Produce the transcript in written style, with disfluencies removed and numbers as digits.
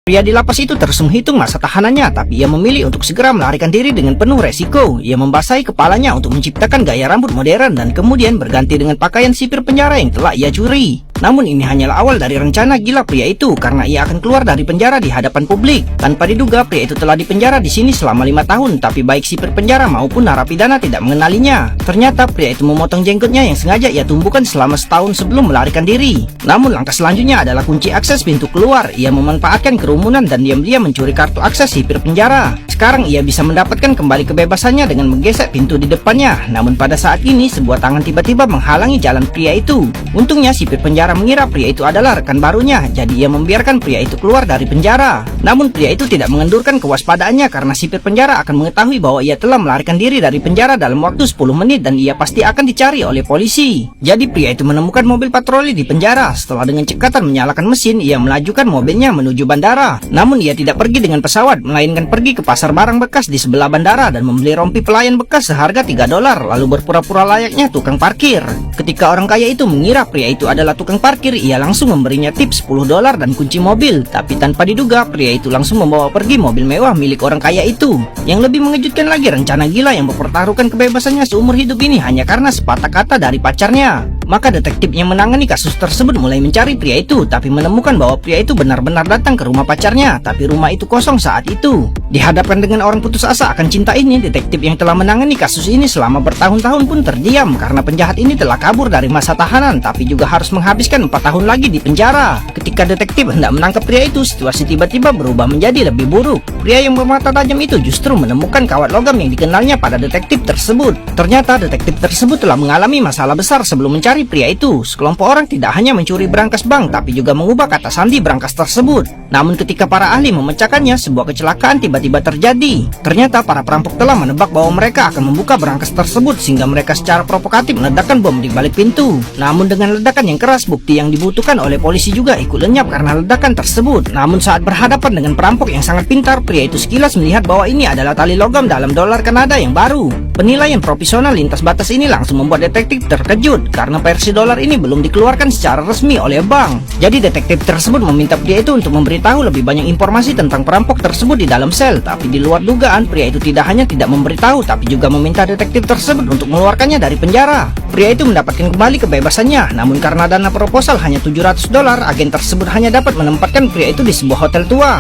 Pria di lapas itu terus menghitung masa tahanannya, tapi ia memilih untuk segera melarikan diri dengan penuh resiko. Ia membasahi kepalanya untuk menciptakan gaya rambut modern dan kemudian berganti dengan pakaian sipir penjara yang telah ia curi. Namun ini hanyalah awal dari rencana gila pria itu, karena ia akan keluar dari penjara di hadapan publik. Tanpa diduga, pria itu telah dipenjara di sini selama 5 tahun, tapi baik sipir penjara maupun narapidana tidak mengenalinya. Ternyata pria itu memotong jenggotnya yang sengaja ia tumbuhkan selama setahun sebelum melarikan diri. Namun langkah selanjutnya adalah kunci akses pintu keluar. Ia memanfaatkan kerumunan dan diam-diam mencuri kartu akses sipir penjara. Sekarang ia bisa mendapatkan kembali kebebasannya dengan menggesek pintu di depannya. Namun pada saat ini sebuah tangan tiba-tiba menghalangi jalan pria itu. Untungnya sipir penjara mengira pria itu adalah rekan barunya, jadi ia membiarkan pria itu keluar dari penjara. Namun pria itu tidak mengendurkan kewaspadaannya karena sipir penjara akan mengetahui bahwa ia telah melarikan diri dari penjara dalam waktu 10 menit dan ia pasti akan dicari oleh polisi. Jadi pria itu menemukan mobil patroli di penjara. Setelah dengan cekatan menyalakan mesin, ia melajukan mobilnya menuju bandara. Namun ia tidak pergi dengan pesawat, melainkan pergi ke pasar barang bekas di sebelah bandara dan membeli rompi pelayan bekas seharga $3, lalu berpura-pura layaknya tukang parkir. Ketika orang kaya itu mengira pria itu adalah tukang parkir, ia langsung memberinya tips $10 dan kunci mobil. Tapi tanpa diduga, pria itu langsung membawa pergi mobil mewah milik orang kaya itu. Yang lebih mengejutkan lagi, rencana gila yang mempertaruhkan kebebasannya seumur hidup ini hanya karena sepatah kata dari pacarnya. Maka detektif yang menangani kasus tersebut mulai mencari pria itu, tapi menemukan bahwa pria itu benar-benar datang ke rumah pacarnya, tapi rumah itu kosong saat itu. Dihadapkan dengan orang putus asa akan cinta ini, detektif yang telah menangani kasus ini selama bertahun-tahun pun terdiam karena penjahat ini telah kabur dari masa tahanan, tapi juga harus menghabiskan 4 tahun lagi di penjara. Ketika detektif hendak menangkap pria itu, situasi tiba-tiba berubah menjadi lebih buruk. Pria yang bermata tajam itu justru menemukan kawat logam yang dikenalnya pada detektif tersebut. Ternyata detektif tersebut telah mengalami masalah besar sebelum mencari pria itu. Sekelompok orang tidak hanya mencuri brankas bank, tapi juga mengubah kata sandi brankas tersebut. Namun ketika para ahli memecahkannya, sebuah kecelakaan tiba-tiba terjadi. Ternyata para perampok telah menebak bahwa mereka akan membuka brankas tersebut, sehingga mereka secara provokatif meledakkan bom di balik pintu. Namun dengan ledakan yang keras, bukti yang dibutuhkan oleh polisi juga ikut lenyap karena ledakan tersebut. Namun saat berhadapan dengan perampok yang sangat pintar, pria itu sekilas melihat bahwa ini adalah tali logam dalam dolar Kanada yang baru. Penilaian profesional lintas batas ini langsung membuat detektif terkejut karena versi dolar ini belum dikeluarkan secara resmi oleh bank. Jadi detektif tersebut meminta pria itu untuk memberitahu lebih banyak informasi tentang perampok tersebut di dalam sel. Tapi di luar dugaan, pria itu tidak hanya tidak memberitahu, tapi juga meminta detektif tersebut untuk mengeluarkannya dari penjara. Pria itu mendapatkan kembali kebebasannya, namun karena dana proposal hanya $700, agen tersebut hanya dapat menempatkan pria itu di sebuah hotel tua.